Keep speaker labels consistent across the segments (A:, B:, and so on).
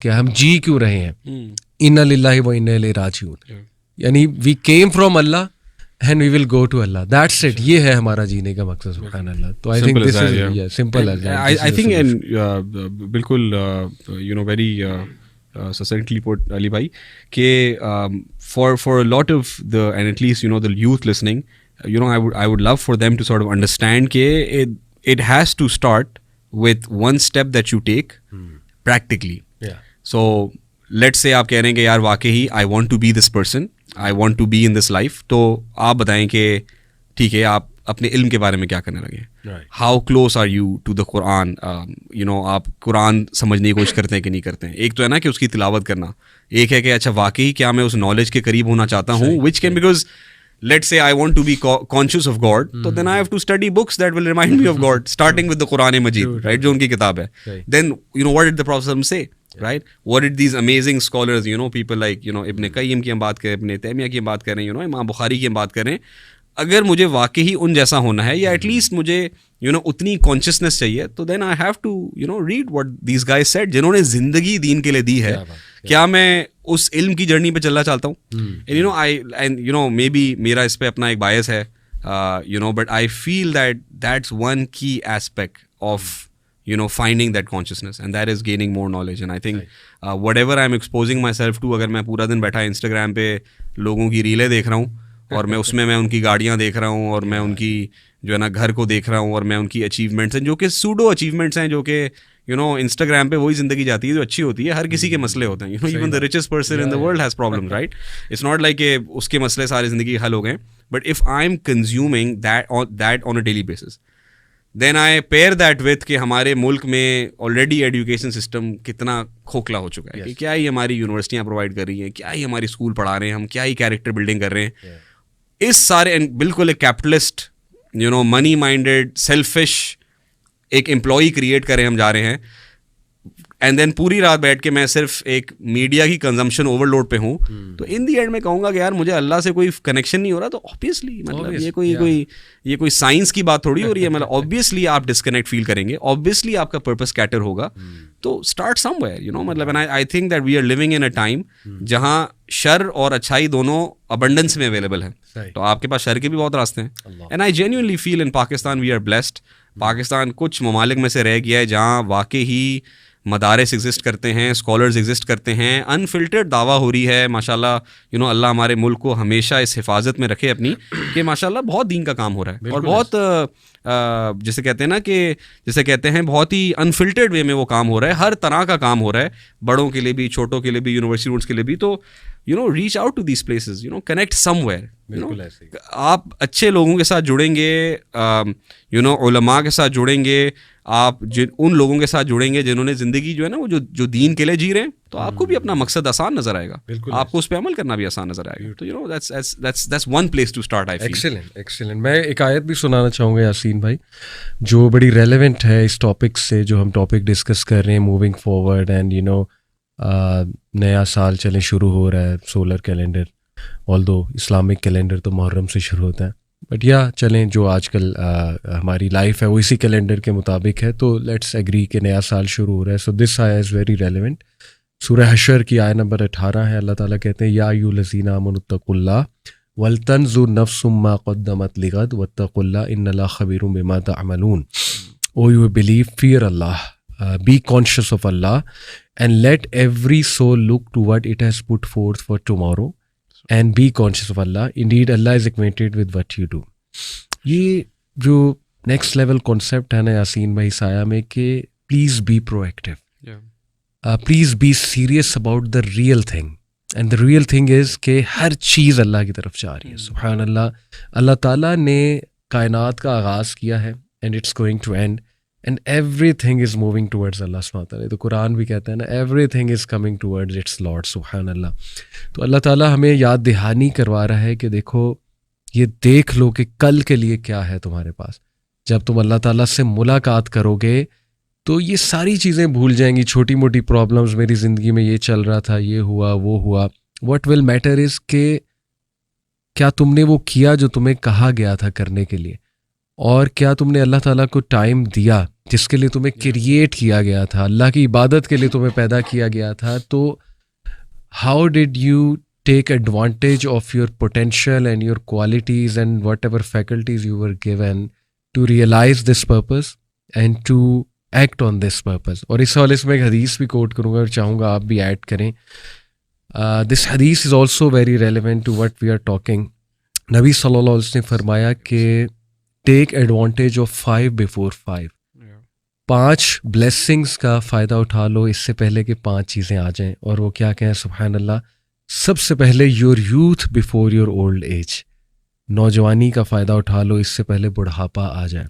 A: कि हम जी क्यों रहे हैं, इन्ना लिल्लाहि व इन्ना इलैहि राजिऊन, यानी we came from Allah and we will go to Allah, that's it, ये है हमारा जीने का मकसद, सुभान अल्लाह। तो I think this is simple as that.
B: I think and बिल्कुल you know very succinctly put, Ali bhai, ke for a lot of the, and at least you know the youth listening, you know, I would love for them to sort of understand ke it has to start with one step that you take practically. So let's say आप कह रहे हैं कि यार वाकई ही I want to be this person, I want to be in this life, तो आप बताएं कि ठीक है आप अपने इल्म के बारे में क्या करने लगे, how close are you to the Quran, you know आप कुरान समझने की कोशिश करते हैं कि नहीं करते हैं। एक तो है ना कि उसकी तिलावत करना, एक है कि अच्छा वाकई क्या मैं उस नॉलेज के करीब होना चाहता हूँ, which can, because let's say I want to be conscious of God, so then I have to study books that will remind me of God, starting with the Quran Majid, right, जो उनकी किताब है। Then you know what did the Prophet say, right, what did these amazing scholars, you know, people like you know Ibn Qayyim की हम बात करें, Ibn Taymiyyah की हम बात करें, you know इमाम बुखारी की हम बात करें, अगर मुझे वाकई ही उन जैसा होना है या एटलीस्ट मुझे यू नो उतनी कॉन्शियसनेस चाहिए, तो then I have to you know read what these guys said, जिन्होंने जिंदगी दीन के लिए दी है। क्या मैं उस इल्म की जर्नी पे चलना चाहता हूँ? And you know and you know maybe बी मेरा इस पे अपना एक बायस है, you know, but I feel that's one key aspect of you know finding that consciousness, and that is gaining more knowledge. And I think whatever I'm exposing myself to, अगर मैं पूरा दिन बैठा Instagram पे लोगों की रीलें देख रहा हूँ और मैं उसमें मैं उनकी गाड़ियाँ देख रहा हूँ और मैं उनकी जो है ना घर को देख रहा हूँ और मैं उनकी अचीवमेंट्स हैं जो कि सूडो अचीवमेंट्स हैं, जो कि यू नो इंस्टाग्राम पे वही जिंदगी जाती है जो अच्छी होती है। हर किसी के मसले होते हैं, you know even the richest person in the world has problem, right? It's not like कि उसके मसले सारी जिंदगी हल हो गए, but if I am consuming that on a daily basis, then I pair that with कि हमारे मुल्क में ऑलरेडी एजुकेशन सिस्टम कितना खोखला हो चुका है, कि क्या ही हमारी यूनिवर्सिटियाँ प्रोवाइड कर रही हैं, क्या ही हमारी स्कूल पढ़ा रहे हैं, हम क्या ही कैरेक्टर बिल्डिंग कर रहे हैं, इस सारे बिल्कुल एक capitalist you know money minded selfish एक एम्प्लॉई क्रिएट करें हम जा रहे हैं, एंड देन पूरी रात बैठ के मैं सिर्फ एक मीडिया की कंजम्पशन ओवरलोड पे हूँ। तो इन दी एंड मैं कहूँगा कि यार मुझे अल्लाह से कोई कनेक्शन नहीं हो रहा, तो ऑब्वियसली मतलब ये कोई साइंस की बात थोड़ी हो रही है, मतलब ऑब्वियसली आप डिस्कनेक्ट फील करेंगे, ऑब्वियसली आपका पर्पस कैटर होगा, तो स्टार्ट समवेयर, यू नो, मतलब I think that we are living in a time जहाँ शर और अच्छाई दोनों अबंडेंस में अवेलेबल है, तो आपके पास शर के भी बहुत रास्ते हैं। And I genuinely feel in Pakistan we are blessed. Pakistan कुछ ममालिक में से रह गया है जहाँ वाकई ही मदारिस एग्जिस्ट करते हैं, स्कॉलर्स एग्जिस्ट करते हैं, अनफिल्टर्ड दावा हो रही है माशाल्लाह, यू नो अल्लाह हमारे मुल्क को हमेशा इस हिफाजत में रखे अपनी, कि माशाल्लाह बहुत दीन का काम हो रहा है और बहुत जैसे कहते हैं ना कि जैसे कहते हैं बहुत ही अनफिल्टर्ड वे में वो काम हो रहा है, हर तरह का काम हो रहा है, बड़ों के लिए भी, छोटों के लिए भी, यूनिवर्सिटी स्टूडेंट्स के लिए भी। तो you know reach out to these places, you know connect somewhere, you know आप अच्छे लोगों के साथ जुड़ेंगे, यू नो उलमा के साथ जुड़ेंगे, आप उन लोगों के साथ जुड़ेंगे जिन्होंने ज़िंदगी जो है ना वो जो दीन के लिए जी रहे हैं, तो आपको भी अपना मकसद आसान नज़र आएगा, आपको उस पर अमल करना भी आसान नज़र आएगा। तो you know that's one place to start. I feel
A: excellent. मैं एक आयत भी सुनाना चाहूँगा यासीन भाई, जो बड़ी रेलेवेंट है इस टॉपिक से, जो हम टॉपिक डिस्कस कर रहे हैं moving forward, and you no नया साल चले शुरू हो रहा है, solar calendar, although Islamic calendar तो मुहर्रम से शुरू होता है, बट या चलें जो आजकल हमारी लाइफ है वो इसी कैलेंडर के मुताबिक है, तो लेट्स एग्री कि नया साल शुरू हो रहा है। सो दिस आया इज़ वेरी रेलिवेंट। सूरह हशर की आयत नंबर 18 है, अल्लाह ताला कहते हैं या अय्युहल्लज़ीना आमनुत्तक़ुल्लाह वलतंजुर नफ्सुम मा क़द्दमत लिगद वत्तक़ुल्लाह इन्नल्लाह ख़बीरुम बिमा तअमलून। O you believe, fear Allah, be conscious of Allah, and let every soul look to what it has put forth for tomorrow and be conscious of Allah. Indeed, Allah is acquainted with what you do. ये जो next level concept है ना यासीन भाई साया में, कि please be proactive. Please be serious about the real thing. And the real thing is कि हर चीज़ अल्लाह की तरफ जा रही है। सुभान अल्लाह, अल्लाह ताला ने कायनात का आगाज़ किया है, and it's going to end. And everything is moving towards Allah subhanahu wa ta'ala. तो कुरान भी कहता है ना, everything is coming towards its Lord, सुभान अल्लाह। तो अल्लाह ताला हमें याद दहानी करवा रहा है कि देखो, ये देख लो कि कल के लिए क्या है तुम्हारे पास। जब तुम अल्लाह ताला से मुलाकात करोगे तो ये सारी चीज़ें भूल जाएंगी, छोटी मोटी प्रॉब्लम्स, मेरी ज़िंदगी में ये चल रहा था, ये हुआ, वो हुआ। व्हाट विल मैटर इज़ कि क्या तुमने वो किया जो तुम्हें कहा गया था करने के लिए, और क्या तुमने अल्लाह ताला को टाइम दिया जिसके लिए तुम्हें क्रिएट किया गया था, अल्लाह की इबादत के लिए तुम्हें पैदा किया गया था, तो how did you take advantage of your potential and your qualities and whatever faculties you were given to realize this purpose and to act on this purpose? और इस हवाले से मैं एक हदीस भी कोट करूँगा और चाहूँगा आप भी ऐड करें. दिस हदीस is also very relevant to what we are talking. नबी सल्लल्लाहु अलैहि वसल्लम ने फरमाया कि take advantage of 5 before 5. 5 blessings का फ़ायदा उठा लो इससे पहले कि 5 चीज़ें आ जाएं. और वो क्या कहें? सुभान अल्लाह. सबसे पहले your youth before your old age. नौजवानी का फ़ायदा उठा लो इससे पहले बुढ़ापा आ जाए.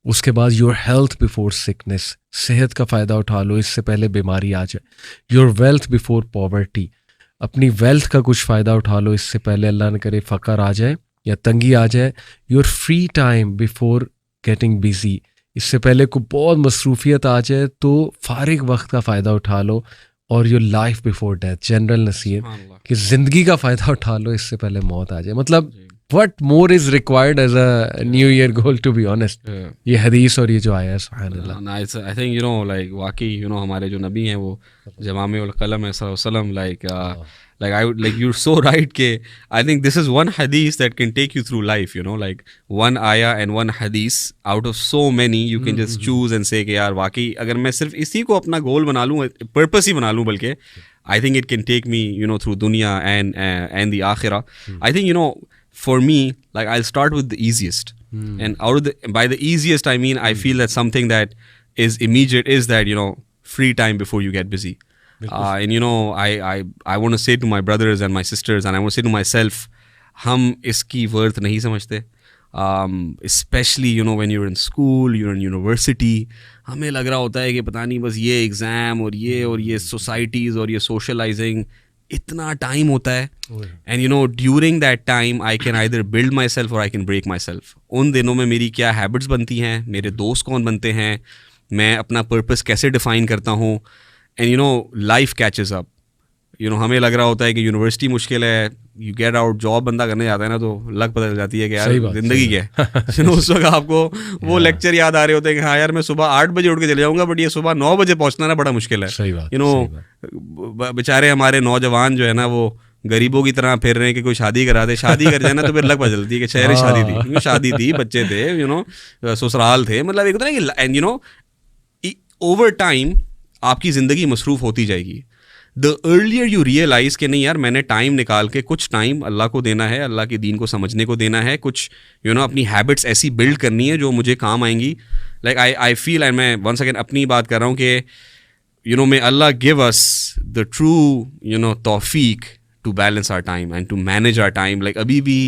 A: उसके बाद योर हेल्थ बिफोर सिकनेस. सेहत का फ़ायदा उठा लो इससे पहले बीमारी आ जाए. Your wealth before poverty. अपनी वेल्थ का कुछ फ़ायदा उठा लो इससे पहले अल्लाह न करे फ़क़र आ जाए या तंगी आ जाए. Your free time before getting busy. इससे पहले को बहुत मसरूफियत आ जाए तो फारिग वक्त का फ़ायदा उठा लो. और your life before death. General नसीहत कि ज़िंदगी का फ़ायदा उठा लो इससे पहले मौत आ जाए. मतलब what more is required as a new year goal, to be honest. ये हदीस और ये जो आया है सुभान अल्लाह.
B: I think you know like वाकई यू नो हमारे जो नबी हैं वो जमामिउल कलम है सल्लल्लाहु अलैहि वसल्लम. like I would like, you're so right ke I think this is one hadith that can take you through life, you know, like one ayah and one hadith out of so many you can just choose and say कि यार वाकई अगर मैं सिर्फ इसी को अपना गोल बना लूँ, पर्पस ही बना लूँ, बल्कि I think it can take me, you know, through dunya and the akhirah. I think, you know, for me, like I'll start with the easiest. And out of by the easiest I mean I feel that something that is immediate is that, you know, free time before you get busy. And you know, I want to say to my brothers and my sisters and I want to say to myself, हम इसकी worth नहीं समझते. Especially you know when you're in school, you're in university, हमें लग रहा होता है कि पता नहीं बस ये एग्ज़ाम और ये societies और ये socializing इतना टाइम होता है. And you know during that time I can either build myself or I can break myself. उन दिनों में मेरी क्या हैबिट्स बनती हैं, मेरे दोस्त कौन बनते हैं, मैं अपना पर्पस कैसे डिफ़ाइन करता हूँ. And you know life catches up. You know हमें लग रहा होता है कि यूनिवर्सिटी मुश्किल है, you get out, जॉब बंदा करने जाता है ना तो लग पता चल जाती है कि यार ज़िंदगी क्या है. You know उस वक्त आपको वो लेक्चर याद आ रहे होते हैं कि हाँ यार मैं सुबह 8 बजे उठ के चले जाऊँगा, बट ये सुबह 9 बजे पहुँचना ना बड़ा मुश्किल है. You know बेचारे हमारे नौजवान जो है ना वो गरीबों की तरह फिर रहे हैं कि कोई शादी करा दे. शादी कर जाए ना तो फिर लग पता चलती है कि शहर शादी थी, शादी थी, बच्चे थे, यू नो ससुराल थे. मतलब एक होता है कि and you know over time आपकी ज़िंदगी मसरूफ़ होती जाएगी. द अर्लियर यू रियलाइज़ कि नहीं यार मैंने टाइम निकाल के कुछ टाइम अल्लाह को देना है, अल्लाह के दीन को समझने को देना है, कुछ यू नो अपनी हैबिट्स ऐसी बिल्ड करनी है जो मुझे काम आएंगी. लाइक आई फील, एंड मैं वंस अगेन अपनी बात कर रहा हूँ कि you know may Allah give us the true you know तौफीक to balance our time and to manage our time. Like अभी भी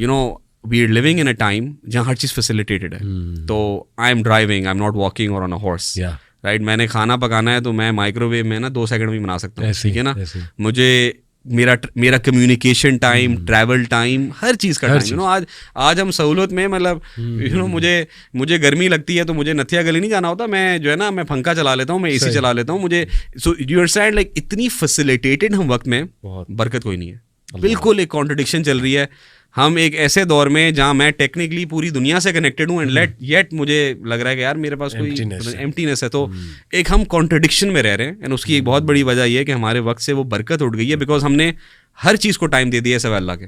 B: you know we are living in a time जहाँ हर चीज़ फैसिलिटेटेड है. तो I am driving, I am not walking और on a horse, right. मैंने खाना पकाना है तो मैं माइक्रोवेव में ना 2 सेकंड में बना सकता हूँ, ठीक है ना. मुझे मेरा कम्युनिकेशन टाइम, ट्रैवल टाइम, हर चीज़ का टाइम, यू नो आज हम सहूलत में मतलब यू नो मुझे गर्मी लगती है तो मुझे नथिया गली नहीं जाना होता, मैं जो है ना मैं पंखा चला लेता हूँ, मैं एसी चला लेता हूँ. मुझे सो यू अंडरस्टैंड लाइक इतनी फैसिलिटेटेड हम वक्त में बरकत कोई नहीं है. बिल्कुल एक कॉन्ट्रडिक्शन चल रही है. हम एक ऐसे दौर में जहाँ मैं टेक्निकली पूरी दुनिया से कनेक्टेड हूँ एंड येट मुझे लग रहा है कि यार मेरे पास कोई एम्प्टीनेस है. तो एक हम कॉन्ट्रडिक्शन में रह रहे हैं. एंड उसकी एक बहुत बड़ी वजह ये है कि हमारे वक्त से वो बरकत उठ गई है बिकॉज हमने हर चीज़ को टाइम दे दिया है सिवाय अल्लाह के.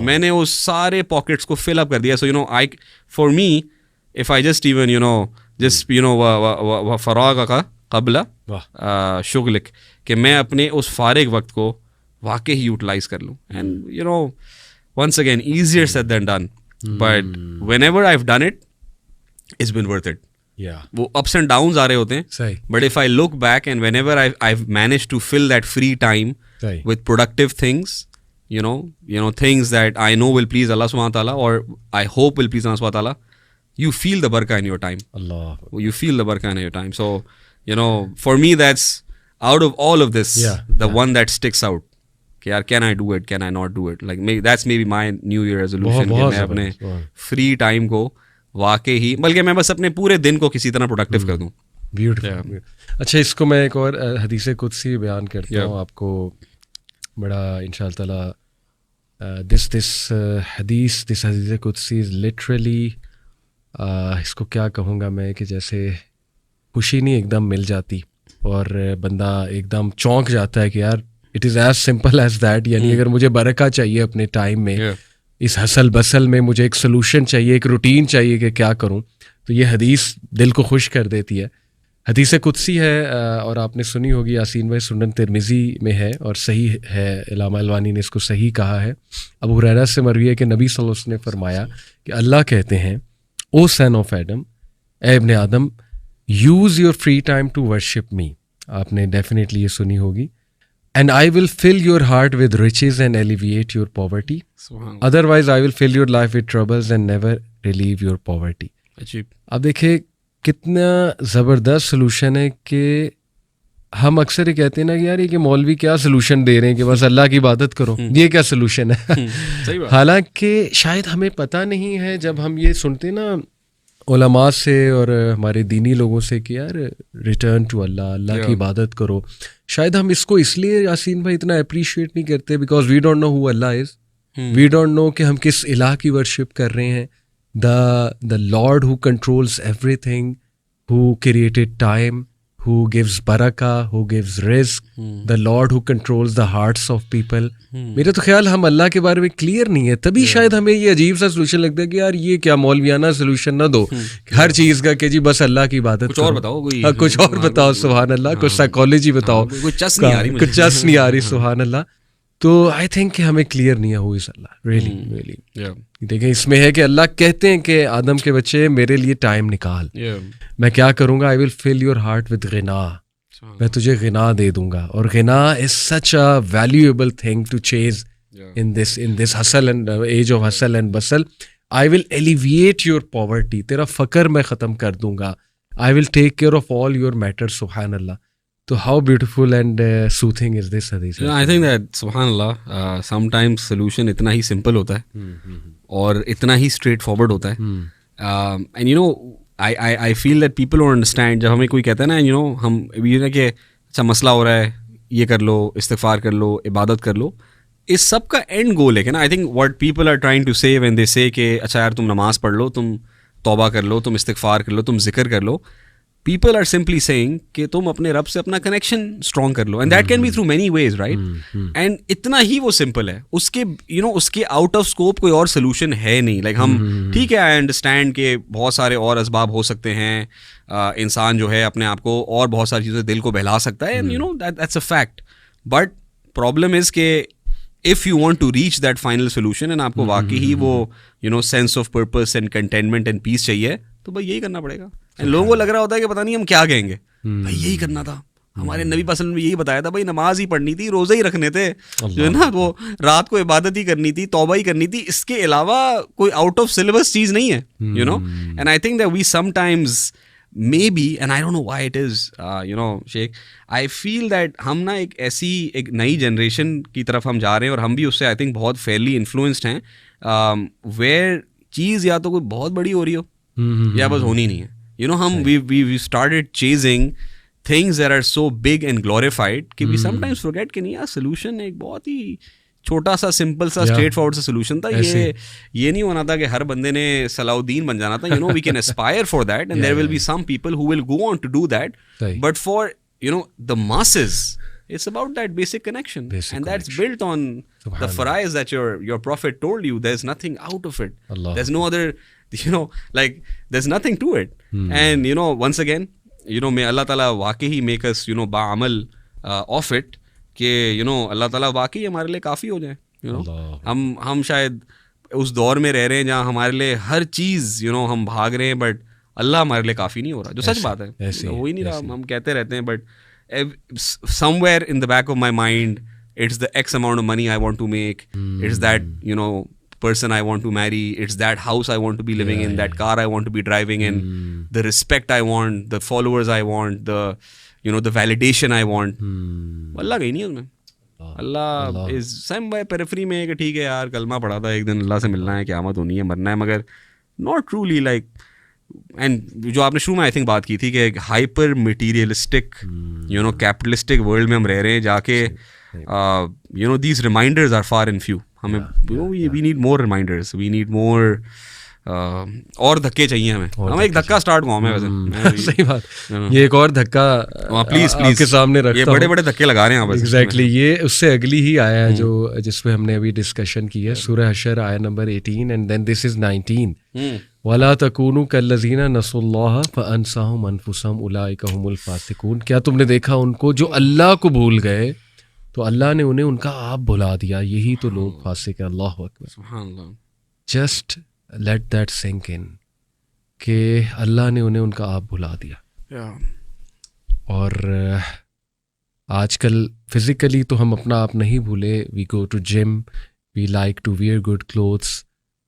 B: मैंने उस सारे पॉकेट्स को फिल अप कर दिया. So you know I for me if I just even you know just you know फराग का कबला शुगलिक कि मैं अपने उस फारिग वक्त को वाकई ही यूटिलाइज कर लूँ. And you no once again easier said than done, but whenever I've done it, it's been worth it. वो ups and downs आ रहे होते हैं, but if I look back and whenever I've managed to fill that free time with productive things, you know things that I know will please Allah subhanahu wa ta'ala or I hope will please Allah subhanahu wa ta'ala, you feel the barakah in your time. You feel the barakah in your time. So you know for me that's out of all of this the one that sticks out. यार can I do it, can I not do it. Like that's may be my new year resolution कि मैं अपने free time को वाकई ही, बल्कि मैं बस अपने पूरे दिन को किसी तरह प्रोडक्टिव कर दूँ.
A: ब्यूटीफुल. अच्छा इसको मैं एक और हदीस कुदसी बयान करता हूँ आपको, बड़ा इंशाअल्लाह ताला this हदीस कुदसी इज़ लिटरली, इसको क्या कहूँगा मैं, कि जैसे खुशी नहीं एकदम मिल जाती और बंदा एकदम चौंक जाता है कि यार it is as simple as that. यानी अगर मुझे बरका चाहिए अपने टाइम में, इस हसल बसल में मुझे एक सोल्यूशन चाहिए, एक रूटीन चाहिए कि क्या करूं, तो ये हदीस दिल को खुश कर देती है. हदीस कुदसी है और आपने सुनी होगी यासीन भाई, सुनन तिरमिज़ी में है और सही है. इलामा अलवानी ने इसको सही कहा है. अबू हुरैरा से मरवी है कि नबी सल्लल्लाहु अलैहि वसल्लम ने फरमाया कि अल्लाह कहते हैं, ओ सन ऑफ एडम, ए इब्ने आदम, use your free time to worship me. आपने डेफिनेटली ये सुनी होगी. And I will fill your heart with riches and alleviate your poverty. Otherwise, I will fill your life with troubles and never relieve your poverty. अब देखिए कितना ज़बरदस्त solution है कि हम अक्सर ये कहते हैं ना कि यार ये कि मौलवी क्या सोल्यूशन दे रहे हैं कि बस अल्लाह की इबादत करो, ये क्या सोल्यूशन है. हालांकि शायद हमें पता नहीं है जब हम ये सुनते ना उलमा से और हमारे दीनी लोगों से कि यार रिटर्न टू अल्लाह, अल्लाह की इबादत करो, शायद हम इसको इसलिए यासीन भाई इतना अप्रिशिएट नहीं करते because we don't know who Allah is. We don't know कि हम किस इलाह की वर्शिप कर रहे हैं. The lord who controls everything, who created time, who gives baraka, who gives risk, the Lord who controls the hearts of people. मेरा तो ख्याल हम अल्लाह के बारे में क्लियर नहीं है, तभी शायद हमें ये अजीब सा सोल्यूशन लगता है कि यार ये क्या मौलवियाना सोल्यूशन ना दो हर चीज़ का कि जी बस अल्लाह की इबादत
B: कुछ और बताओ,
A: कुछ और बताओ, सुभान अल्लाह, कुछ साइकोलॉजी बताओ, कुछ चस नहीं आ रही, सुभान अल्लाह. तो आई थिंक कि हमें क्लियर नहीं है हु इज़ अल्लाह रियली. देखें इसमें है कि अल्लाह कहते हैं कि आदम के बच्चे मेरे लिए टाइम निकाल, मैं क्या करूँगा, I will fill your heart with गिना, मैं तुझे गिना दे दूंगा. और गिना is such a valuable thing to chase in this hustle and age of hustle and bustle. I will alleviate your poverty, तेरा फ़कर मैं ख़त्म कर दूंगा. I will take care of all your matter, सुभान अल्लाह. So how beautiful and soothing is this hadith?
B: I think that subhanallah sometimes solution इतना ही simple होता है और इतना ही straightforward होता है. And you know I feel that people don't understand. जब हमें कोई कहता है ना, you know, हम ये ना कि अच्छा मसला हो रहा है, ये कर लो, इस्तिग़फ़ार कर लो, इबादत कर लो, इस सब का एंड गोल है कि ना. I think what people are trying to say when they say कि अच्छा यार तुम नमाज़ पढ़ लो, तुम तौबा कर लो, तुम इस्तिग़फ़ार कर लो, तुम जिक्र कर लो. People are simply saying कि तुम अपने रब से अपना कनेक्शन स्ट्रॉन्ग कर लो, and that can be through many ways, right. And इतना ही वो सिंपल है. उसके यू नो उसके आउट ऑफ स्कोप कोई और सोल्यूशन है नहीं. लाइक हम ठीक है, आई अंडरस्टैंड कि बहुत सारे और असबाब हो सकते हैं, इंसान जो है अपने आप को और बहुत सारी चीज़ें दिल को बहला सकता है, and you know that's a fact. But problem is कि if you want to reach that final solution and आपको वाकई ही वो you know sense of purpose and contentment and peace चाहिए, तो भाई यही करना पड़ेगा. लोगों को लग रहा होता है कि पता नहीं हम क्या कहेंगे, भाई यही करना था, हमारे नबी पसंद में यही बताया था, भाई नमाज ही पढ़नी थी, रोज़े ही रखने थे, जो है ना वो रात को इबादत ही करनी थी, तौबा ही करनी थी, इसके अलावा कोई आउट ऑफ सिलेबस चीज़ नहीं है, you know. And I think that we sometimes maybe, and I don't know why it is, you know, Sheikh, I feel that हम ना एक नई जनरेशन की तरफ हम जा रहे हैं और हम भी उससे आई थिंक बहुत फेयरली इन्फ्लुएंस्ड हैं, where चीज़ या तो कोई बहुत बड़ी हो रही हो या बस होनी नहीं है. You know, we started chasing things that are so big and glorified कि we sometimes forget कि नहीं यार solution एक बहुत ही छोटा सा सिंपल सा स्ट्रेट फॉरवर्ड सा सोल्यूशन था. ये नहीं होना था कि हर बंदे ने सलाउद्दीन बन जाना था. You know we can aspire for that and there will be some people who will go on to do that, but for you know the masses it's about that basic connection, and that's built on the farais that your prophet told you. There's nothing out of it. There's no other, you know, like there's nothing to it. And you know, once again, you know, may Allah Ta'ala वाकई ही make us, you know, ba'amal of it, कि you no अल्लाह ताला वाकई हमारे लिए काफ़ी हो जाए. You know हम शायद उस दौर में रह रहे हैं जहाँ हमारे लिए हर चीज़ यू नो हम भाग रहे हैं, बट अल्लाह हमारे लिए काफ़ी नहीं हो रहा, जो सच बात है, हो ही नहीं रहा. हम कहते रहते हैं, but somewhere in the back of my mind it's the x amount of money I want to make, it's that you know person I want to marry, it's that house I want to be living in, that car I want to be driving in, the respect I want, the followers I want, the you know the validation I want. अल्लाह कहीं नहीं है उसमें. अल्लाह is some bye periphery में कि ठीक है यार कलमा पढ़ा था, एक दिन अल्लाह से मिलना है, क़यामत होनी है, मरना है, मगर नॉट ट्रूली लाइक. एंड जो आपने शुरू में आई थिंक बात की थी कि hyper materialistic you know capitalistic world में हम रह रहे हैं जाके, you know these reminders are far and few. हमें we need more reminders, we need more और धक्के चाहिए हमें एक धक्का स्टार्ट गाँव में वैसे
A: सही बात, ये एक और धक्का
B: प्लीज
A: आपके सामने रखता
B: ये बड़े बड़े धक्के लगा रहे हैं आप
A: एग्जैक्टली ये उससे अगली ही आया है जो जिसपे हमने अभी डिस्कशन की है, सूरह हशर आया number 18 and then this is 19 वला तकूनु कल्लज़ीना नसुल्लाह फअनसाहुम अनफुसहुम उलाइका हुमुल फासिकून। क्या तुमने देखा उनको जो अल्लाह को भूल गए तो अल्लाह ने उन्हें उनका आप भुला दिया, यही तो लोग फासिक है। अल्लाह अकबर, सुभान अल्लाह। Just let that sink in कि अल्लाह ने उन्हें उनका आप भुला दिया। और आजकल फिज़िकली तो हम अपना आप नहीं भूले, we go to gym, we like to wear good clothes,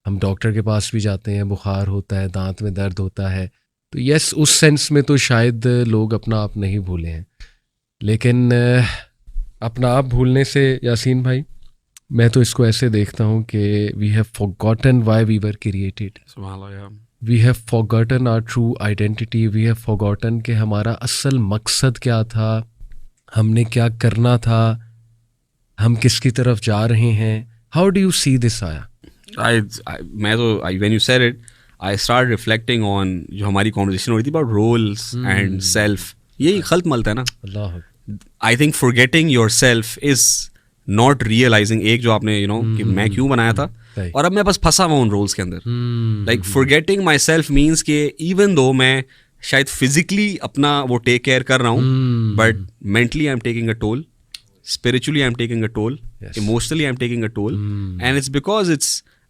A: हम डॉक्टर के पास भी जाते हैं, बुखार होता है, दांत में दर्द होता है, तो यस उस सेंस में तो शायद लोग अपना आप नहीं भूले हैं। लेकिन अपना आप भूलने से यासीन भाई मैं तो इसको ऐसे देखता हूँ कि we have forgotten why we were created, we have forgotten our true identity, we have forgotten कि हमारा असल मकसद क्या था, हमने क्या करना था, हम किसकी तरफ जा रहे हैं। How do you see this आया?
B: मैं तो when you said it, I started reflecting on जो हमारी conversation हो रही थी about roles and self, यही खल्त मलता है ना। अल्लाह, I think forgetting yourself is not realizing एक जो आपने कि मैं क्यों बनाया था और अब मैं बस फंसा हुआ उन रोल्स के अंदर। Like forgetting myself means कि even though मैं शायद physically अपना वो take care कर रहा हूँ, but mentally I'm taking a toll, spiritually I'm taking a toll, emotionally I'm taking a toll, and it's because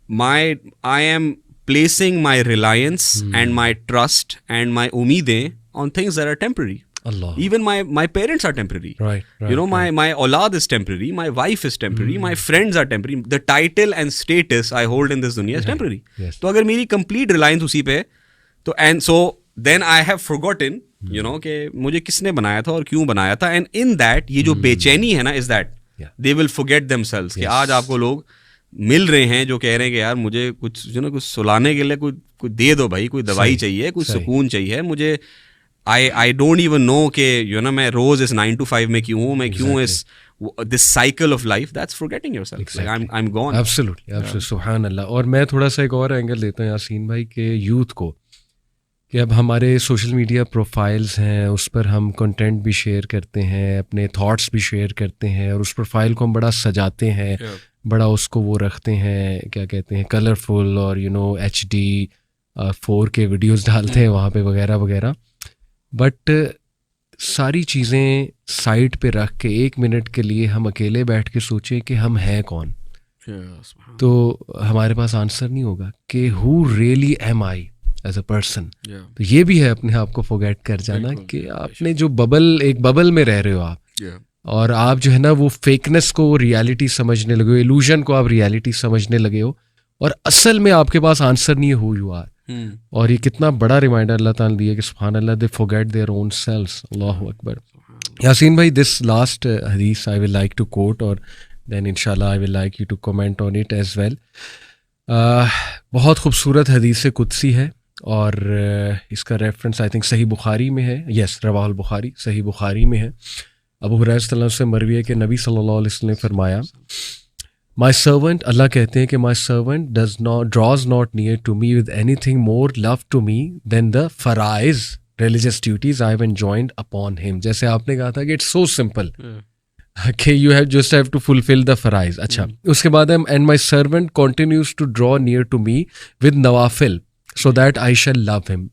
B: I am placing my reliance and my trust and my umeedein on things that are temporary. Allah. Even my parents are temporary. Right. My aulad is temporary, my wife is temporary, my friends are temporary. The title and status I hold in this dunya is temporary. Yes. तो अगर मेरी complete reliance उसी पे तो and so then I have forgotten कि मुझे किसने बनाया था और क्यों बनाया था, and in that ये जो बेचैनी है ना is that they will forget themselves कि आज आपको लोग मिल रहे हैं जो कह रहे हैं कि यार मुझे कुछ कुछ सुलाने के लिए कुछ दे दो भाई, कोई दवाई चाहिए, कुछ सुकून चाहिए मुझे। आई डोंट इवन नो कि मैं रोज इस 9 to 5 में क्यों हूँ, मैं क्यों इस this cycle of life, that's forgetting yourself, like I am gone.
A: Absolutely, सुभान अल्लाह। और मैं थोड़ा सा एक और एंगल देता हूँ यासीन भाई के यूथ को, कि अब हमारे सोशल मीडिया प्रोफाइल्स हैं, उस पर हम कंटेंट भी शेयर करते हैं, अपने थॉट्स भी शेयर करते हैं, और उस प्रोफाइल को हम बड़ा सजाते हैं, बड़ा उसको वो रखते हैं, क्या कहते हैं, कलरफुल, और HD 4K वीडियोस डालते हैं वहाँ पे वगैरह वगैरह। बट सारी चीज़ें साइड पे रख के 1 मिनट के लिए हम अकेले बैठ के सोचें कि हम हैं कौन, तो हमारे पास आंसर नहीं होगा कि who really am I as a person. तो ये भी है अपने आप को फॉरगेट कर जाना कि आपने जो एक बबल में रह रहे हो आप, और आप जो है ना वो फेकनेस को रियलिटी समझने लगे हो, इल्यूजन को आप रियलिटी समझने लगे हो, और असल में आपके पास आंसर नहीं है हु यू आर। और ये कितना बड़ा रिमाइंडर अल्लाह ताला दिया कि सुभान अल्लाह, they forget their own selves. अल्लाहु अकबर। यासीन भाई, दिस लास्ट हदीस I will like to quote, और देन इंशाल्लाह I will like you to comment on it as well. बहुत खूबसूरत हदीस कुदसी है, और इसका रेफरेंस आई थिंक सही बुखारी में है। यस, रवाहुल बुखारी, सही बुखारी में है। अबू हुरैरा सल्लल्लाहु से मरवी है कि नबी सल्लल्लाहु अलैहि वसल्लम ने फरमाया, माई सर्वेंट, अल्लाह कहते हैं कि my servant draws not near to me with anything more love to me then the फराइज religious duties I have enjoyed upon him. जैसे आपने कहा था कि इट्स सो सिंपल कि you have just have to fulfil the फराइज। अच्छा, उसके बाद and my servant continues to draw near to me with नवाफिल so that I shall love him.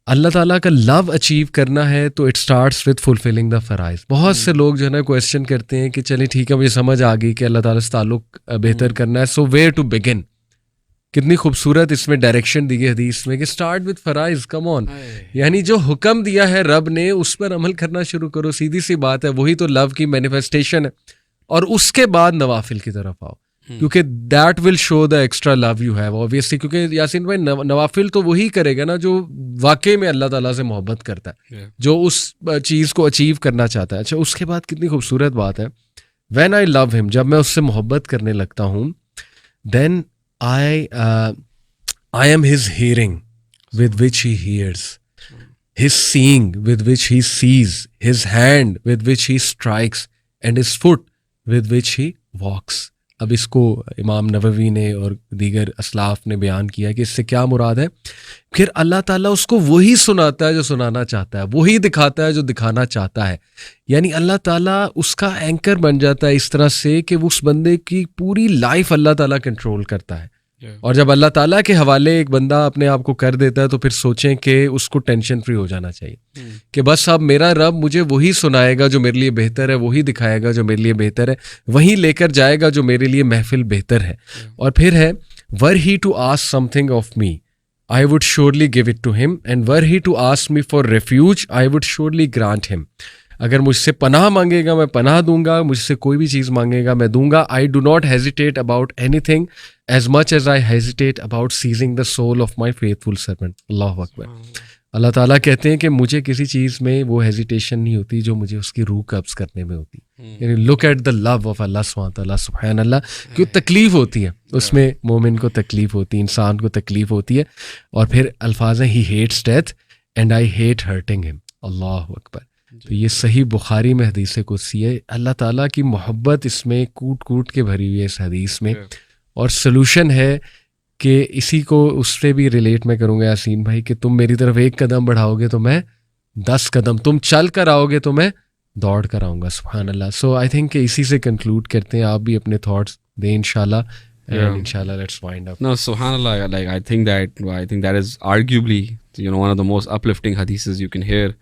A: अल्लाह ताला का लव अचीव करना है तो it starts with fulfilling the फराइज। बहुत से लोग जो है ना क्वेश्चन करते हैं कि चलिए ठीक है, मुझे समझ आ गई कि अल्लाह ताला से ताल्लुक बेहतर करना है, सो वेयर टू बिगिन। कितनी खूबसूरत इसमें डायरेक्शन दी गई हदीस में कि स्टार्ट विद फराइज, कम ऑन, यानी जो हुक्म दिया है रब ने उस पर अमल करना शुरू करो, सीधी सी बात है, वही तो लव की मैनिफेस्टेशन है। और उसके बाद नवाफिल की तरफ आओ, क्योंकि that will show the extra love you have obviously. क्योंकि यासीन भाई, नवाफिल तो वही करेगा ना जो वाकई में अल्लाह ताला से मोहब्बत करता है, जो उस चीज़ को अचीव करना चाहता है। अच्छा, उसके बाद कितनी खूबसूरत बात है, व्हेन आई लव हिम, जब मैं उससे मोहब्बत करने लगता हूँ, then I am his hearing with which he hears, his seeing with which he sees, his hand with which he strikes, and his foot with which he walks. अब इसको इमाम नववी ने और दीगर असलाफ ने बयान किया कि इससे क्या मुराद है। फिर अल्लाह ताला उसको वही सुनाता है जो सुनाना चाहता है, वही दिखाता है जो दिखाना चाहता है। यानी अल्लाह ताला उसका एंकर बन जाता है इस तरह से कि उस बंदे की पूरी लाइफ अल्लाह ताला कंट्रोल करता है। और जब अल्लाह ताला के हवाले एक बंदा अपने आप को कर देता है तो फिर सोचें कि उसको टेंशन फ्री हो जाना चाहिए कि बस अब मेरा रब मुझे वही सुनाएगा जो मेरे लिए बेहतर है, वही दिखाएगा जो मेरे लिए बेहतर है, वही लेकर जाएगा जो मेरे लिए महफिल बेहतर है। और फिर है were he to ask something of me I would surely give it to him and were he to ask me for refuge I would surely grant him. अगर मुझसे पनाह मांगेगा मैं पनाह दूंगा, मुझसे कोई भी चीज़ मांगेगा मैं दूंगा। I do not hesitate about anything as much as I hesitate about seizing the soul of my faithful servant. अल्लाह अकबर। अल्लाह ताला कहते हैं कि मुझे किसी चीज़ में वो हेजिटेशन नहीं होती जो मुझे उसकी रूह कब्ज करने में होती। यानी look at the love of अल्लाह सुब्हान तआला, सुभान अल्लाह। क्यों तकलीफ़ होती है उसमें, मोमिन को तकलीफ़ होती है, इंसान को तकलीफ़ होती है। और फिर अल्फाज हैं he hates death and I hate hurting him. अल्लाह अकबर। तो ये सही बुखारी में हदीस कुदसी है। अल्लाह ताला की मोहब्बत इसमें कूट कूट के भरी हुई है इस हदीस में। और सलूशन है कि इसी को उससे भी रिलेट मैं करूँगा यासीन भाई कि तुम मेरी तरफ एक कदम बढ़ाओगे तो मैं 10 कदम, तुम चल कर आओगे तो मैं दौड़ कर आऊँगा। सुभान अल्लाह। सो आई थिंक कि इसी से कंक्लूड करते हैं। आप भी अपने थॉट्स दें इंशाल्लाह, and inshallah let's wind up.
B: No, subhanallah, like I think that is arguably, you know, one of the most uplifting hadiths you can hear.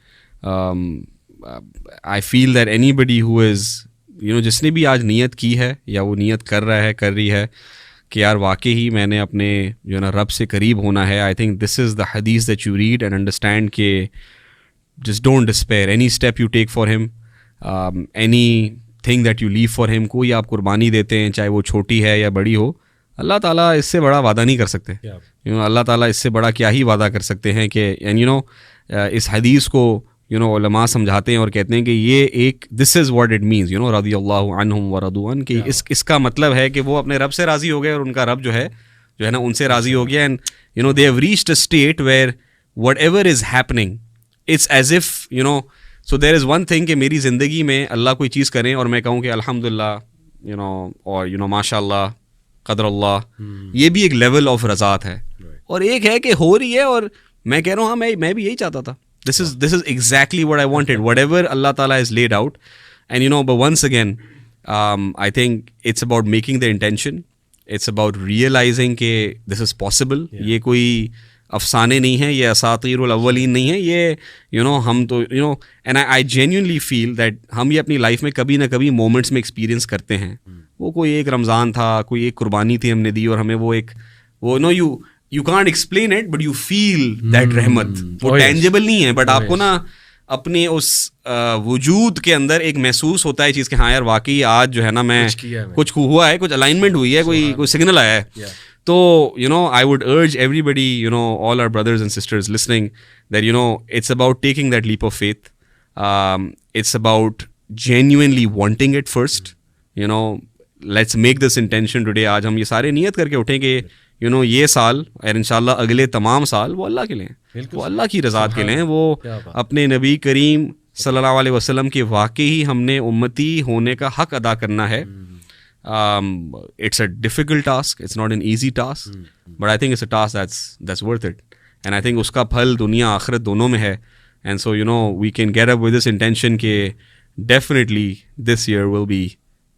B: I feel that anybody who is, you know, जिसने भी आज नियत की है या वो नियत कर रहा है, कर रही है कि यार वाकई ही मैंने अपने जो ना रब से करीब होना है, I think this is the हदीस that you read and understand के just don't despair any step you take for him, anything that you leave for him. कोई आप कुर्बानी देते हैं चाहे वो छोटी है या बड़ी हो, अल्लाह ताला इससे बड़ा वादा नहीं कर सकते। यू नो अल्लाह ताला इससे बड़ा क्या ही वादा कर सकते हैं कि, एंड यू नो इस हदीस को यू नो उलमा समझाते हैं और कहते हैं कि ये एक this is what it means, you know रज़ियल्लाहु अन्हुम व रदू अन, कि इसका मतलब है कि वो अपने रब से राज़ी हो गए और उनका रब जो है ना उनसे राज़ी हो गया। And you know they have reached a state where whatever is happening it's as if you know, so there is one thing कि मेरी ज़िंदगी में अल्लाह कोई चीज़ करें और मैं कहूँ कि अल्हम्दुलिल्लाह, यू नो, और यू नो माशाअल्लाह, क़दरल्लाह, ये भी एक लेवल ऑफ रज़ात है। और एक है कि हो रही है और मैं कह रहा हूँ हाँ मैं भी यही चाहता था, this is exactly what I wanted, whatever Allah Ta'ala has laid out. And you know, but once again, I think it's about making the intention, it's about realizing कि this is possible. ये कोई अफसाने नहीं है, ये असातीरुल अव्वलीन नहीं है, ये you know हम तो you know, and I genuinely feel that हम ये अपनी लाइफ में कभी ना कभी मोमेंट्स में एक्सपीरियंस करते हैं। वो कोई एक रमज़ान था, कोई एक कुर्बानी थी हमने दी और हमें वो no you can't explain it but you feel that रहमत, वो tangible नहीं है, but आपको ना अपने उस वजूद के अंदर एक महसूस होता है चीज़ कि हाँ यार वाकई आज जो है ना मैं कुछ हुआ है, कुछ अलाइनमेंट हुई है, कोई सिग्नल आया है। तो you know I would urge everybody, you know, all our brothers and sisters listening, that you know it's about taking that leap of faith. It's about genuinely wanting it first. You know, let's make this intention today. आज हम ये सारे नियत करके उठें कि you no ये साल और इंशाल्लाह अगले तमाम साल वो अल्लाह के लिए हैं, वो अल्लाह की रज़ा के लिए हैं, वो अपने नबी करीम सल्लल्लाहु अलैहि वसल्लम के वाकई ही हमने उम्मती होने का हक अदा करना है। It's a difficult task, it's not an easy task, but I think it's a task that's worth it, and I think उसका फल दुनिया आखिरत दोनों में है। And so you know we can get up with this intention कि definitely this year will be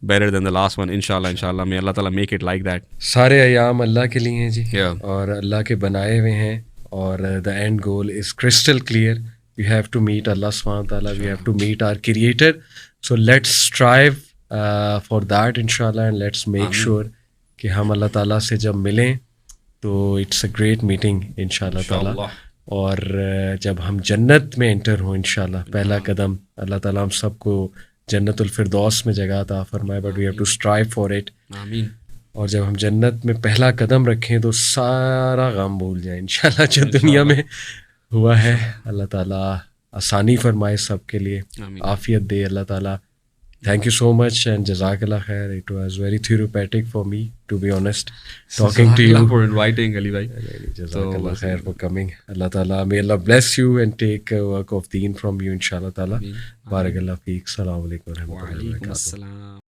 B: better than the last one, inshallah may Allah Ta'ala make it like that.
A: सारे अयाम अल्लाह के लिए हैं जी, और अल्लाह के बनाए हुए हैं, और the end goal is crystal clear. We have to meet Allah subhanahu wa ta'ala, we have to meet our creator, so let's strive for that inshallah, and let's make sure कि हम अल्लाह ताला से जब मिलें तो it's a great meeting inshallah ताला, और जब हम जन्नत में एंटर हों इंशाल्लाह, पहला कदम अल्लाह ताला हम सबको जन्नतुल फिरदौस में जगह अता फरमाए, but we have to strive for it. आमीन। और जब हम जन्नत में पहला कदम रखें तो सारा गम भूल जाए इंशाल्लाह जो दुनिया में हुआ है। अल्लाह ताला आसानी फरमाए सबके लिए, आफियत दे अल्लाह ताला। Thank you so much and Jazakallah khair. It was very therapeutic for me, to be honest, talking to you.
B: For inviting Ali bhai.
A: Jazakallah khair for coming. Allah Ta'ala, may Allah bless you and take work of deen from you inshallah Ta'ala. Barakallah feek. Assalamu alaikum wa rahmatullahi wa barakatuh.